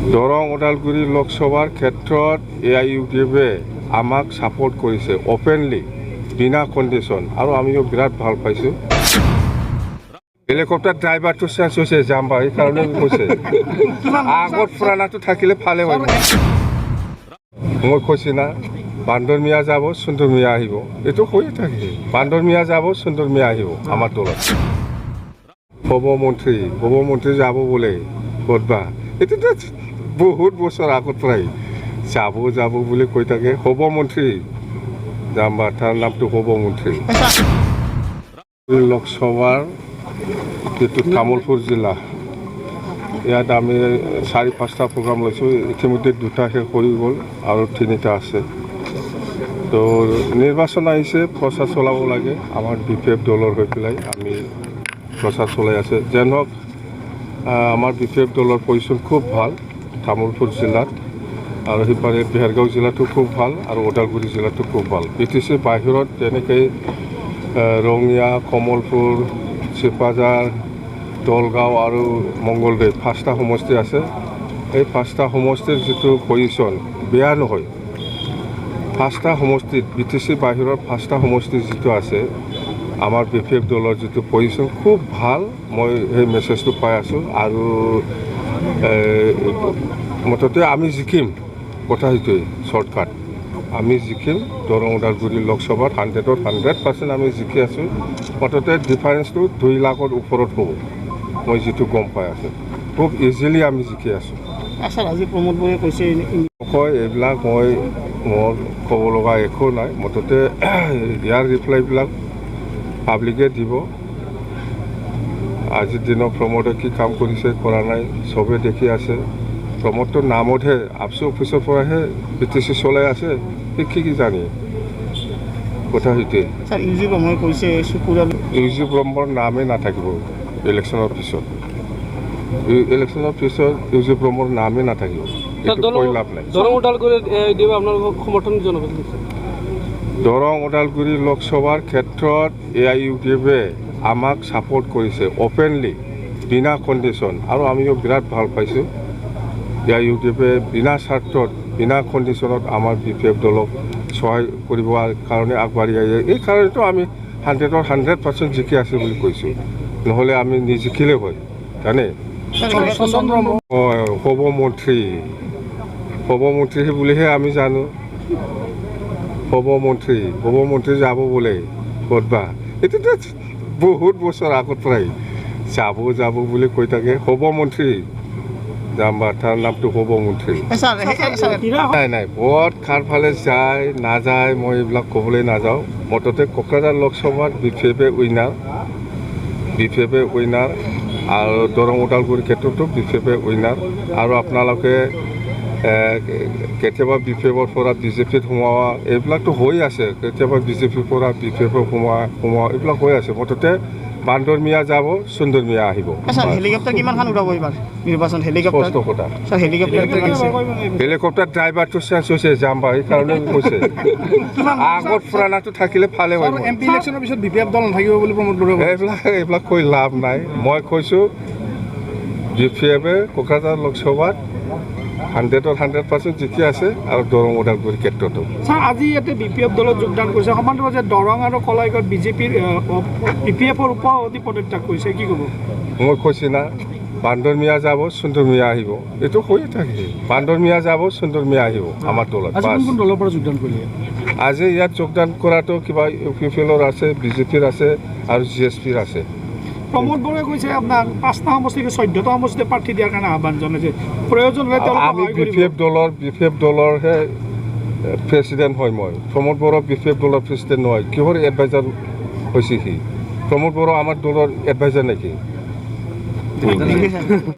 দৰং ওদালগুৰি লোকসভাৰ ক্ষেত্ৰত aiudf আমাক সাপোৰ্ট কৰিছে ওপেনলি বিনা কন্ডিশন আৰু আমিও বিৰাট ভাল পাইছোঁ। হেলিকপ্টাৰ ড্ৰাইভাৰটো চেঞ্জ হৈছে জাম্বা এইকাৰণে কৈছে আগত পুৰাণাটো থাকিলে ভালে হয়। মই কৈছে না বান্দৰ মিয়া যাব সুন্দৰ মিয়া আহিব, এইটো কৈয়ে থাকে বান্দৰ মিয়া যাব সুন্দৰ মিয়া আহিব আমাৰ দলত। হব মন্ত্ৰী যাব বোলে ক'তবা, এইটোতো বহুত বছৰ আগত পৰাই যাব বুলি কৈ থাকে। হব মন্ত্ৰী জাম্বা, তাৰ নামটো হব মন্ত্ৰী। লোকসভাৰ যিটো তামোলপুৰ জিলা, ইয়াত আমি 4-5টা প্ৰগ্ৰাম লৈছোঁ। ইতিমধ্যে 2টা শেষ হৈ গ'ল আৰু 3টা আছে। তো নিৰ্বাচন আহিছে, প্ৰচাৰ চলাব লাগে। আমাৰ BPF দলৰ হৈ পেলাই আমি প্ৰচাৰ চলাই আছে। যেন হওক আমাৰ BPF দলৰ পজিশ্যন খুব ভাল তামোলপুৰ জিলাত, আৰু সিপাৰে বিহাৰগাঁও জিলাটো খুব ভাল আৰু ওদালগুৰি জিলাটো খুব ভাল। BTC বাহিৰত যেনেকৈ ৰঙিয়া, কমলপুৰ, চিপাঝাৰ, দলগাঁও আৰু মংগলদৈ 5টা সমষ্টি আছে। এই 5টা সমষ্টিৰ যিটো পজিশ্যন বেয়া নহয়। 5টা সমষ্টিত BTC বাহিৰৰ 5টা সমষ্টি যিটো আছে, আমাৰ BPF দলৰ যিটো পজিশ্যন খুব ভাল। মই সেই মেছেজটো পাই আছোঁ আৰু মুঠতে আমি জিকিম, কথা সেইটোৱে শ্বৰ্টকাট। আমি জিকিম দৰং ওদালগুৰি লোকসভাত 100% আমি জিকি আছোঁ। মুঠতে ডিফাৰেঞ্চটো 2 লাখৰ ওপৰত হ'ব, মই যিটো গম পাই আছোঁ। খুব ইজিলি আমি জিকি আছোঁ। আজি প্ৰমোদ বৰে কৈছে কয় এইবিলাক মোৰ ক'ব লগা একো নাই। মুঠতে ইয়াৰ ৰিপ্লাইবিলাক পাব্লিকে দিব। আজিৰ দিনত প্ৰমোদে কি কাম কৰিছে কৰা নাই চবে দেখি আছে। প্ৰমোদটোৰ নামতহে আপচি অফিচৰ পৰাহে BTC চলাই আছে, কি জানি কথা সেইটোৱে। ইউজি ব্ৰহ্মৰ নামেই নাথাকিব ইলেকশ্যনৰ পিছত। ইলেকশ্যনৰ পিছত ইউজি ব্ৰহ্মৰ নামেই নাথাকিব, এইটো কৈ লাভ নাই। দৰং ওদালগুৰি লোকসভাৰ ক্ষেত্ৰত aiudf আমাক সাপোৰ্ট কৰিছে ওপেনলি বিনা কন্ডিশন, আৰু আমিও বিৰাট ভাল পাইছোঁ। aiudf বিনা স্বাৰ্থত বিনা কণ্ডিশ্যনত আমাৰ BPF দলক সহায় কৰিবৰ কাৰণে আগবাঢ়ি আহে। এই কাৰণেতো আমি 100% জিকি আছে বুলি কৈছোঁ, নহ'লে আমি নিজিকিলে হয় জানে। হব মন্ত্ৰী বুলিহে আমি জানো। হব মন্ত্ৰী যাব বোলে ক'তবা, এইটোতো বহুত বছৰ আগত পৰাই যাব বুলি কৈ থাকে। হব মন্ত্ৰী জাম্বা, তাৰ নামটো হব মন্ত্ৰী। নাই ভোট কাৰ ফালে যায় নাযায় মই এইবিলাক ক'বলৈ নাযাওঁ। মুঠতে কোকৰাঝাৰ লোকসভাত BPF উইনাৰ আৰু দৰং ওদালগুৰিৰ ক্ষেত্ৰতো BPF উইনাৰ। আৰু আপোনালোকে কেতিয়াবা BPFৰ পৰা BJPত সোমোৱা এইবিলাকতো হৈ আছে, কেতিয়াবা BJPৰ পৰা BPF সোমোৱা এইবিলাক হৈ আছে। মুঠতে বান্দৰ মিয়া যাব সুন্দৰ মিয়া আহিব। হেলিকপ্টাৰ কিমানখন উৰাব এইবাৰ নিৰ্বাচন? হেলিকপ্টাৰ ড্ৰাইভাৰটো চেঞ্জ হৈছে জাম্বা এইকাৰণে কৈছে আগত পুৰাণাটো থাকিলে ভালে হয়। MP ইলেকশ্যনৰ পিছত BPF দল নাথাকিব বুলি প্ৰমোদ বৰে এইবিলাক কৈ লাভ নাই। মই কৈছোঁ BPF কোকৰাঝাৰ লোকসভাত 100% জিকি আছে আৰু দৰং ওদালগুৰিৰ ক্ষেত্ৰতো। আজি ইয়াতে BPF দলত যোগদান কৰিছে, সমান্তৰাল যে দৰং আৰু কলাইগড় BPFৰ সভাপতি পদত্যাগ কৰিছে, কি ক'ব? মই কৈছে না বান্দৰ মিয়া যাব সুন্দৰ মিয়া আহিব, এইটো কৈয়ে থাকে বান্দৰ মিয়া যাব সুন্দৰ মিয়া আহিব আমাৰ দলত। দলৰ পৰা যোগদান কৰিলে আজি ইয়াত যোগদান কৰাটো কিবা UPFৰ আছে, BJPৰ আছে আৰু GSPৰ আছে। প্ৰমোদ বৰে কৈছে আপোনাক 5টা সমষ্টিকে 14টা সমষ্টিতে প্ৰাৰ্থী দিয়াৰ কাৰণে আহ্বান জনাইছে। প্ৰয়োজন হ'লে আমি BPF দলৰহে প্ৰেচিডেণ্ট হয়। মই প্ৰমোদ বড়ো BPF দলৰ প্ৰেচিডেণ্ট নহয়। কিহৰ এডভাইজাৰ হৈছে সি? প্ৰমোদ বড়ো আমাৰ দলৰ এডভাইজাৰ নেকি?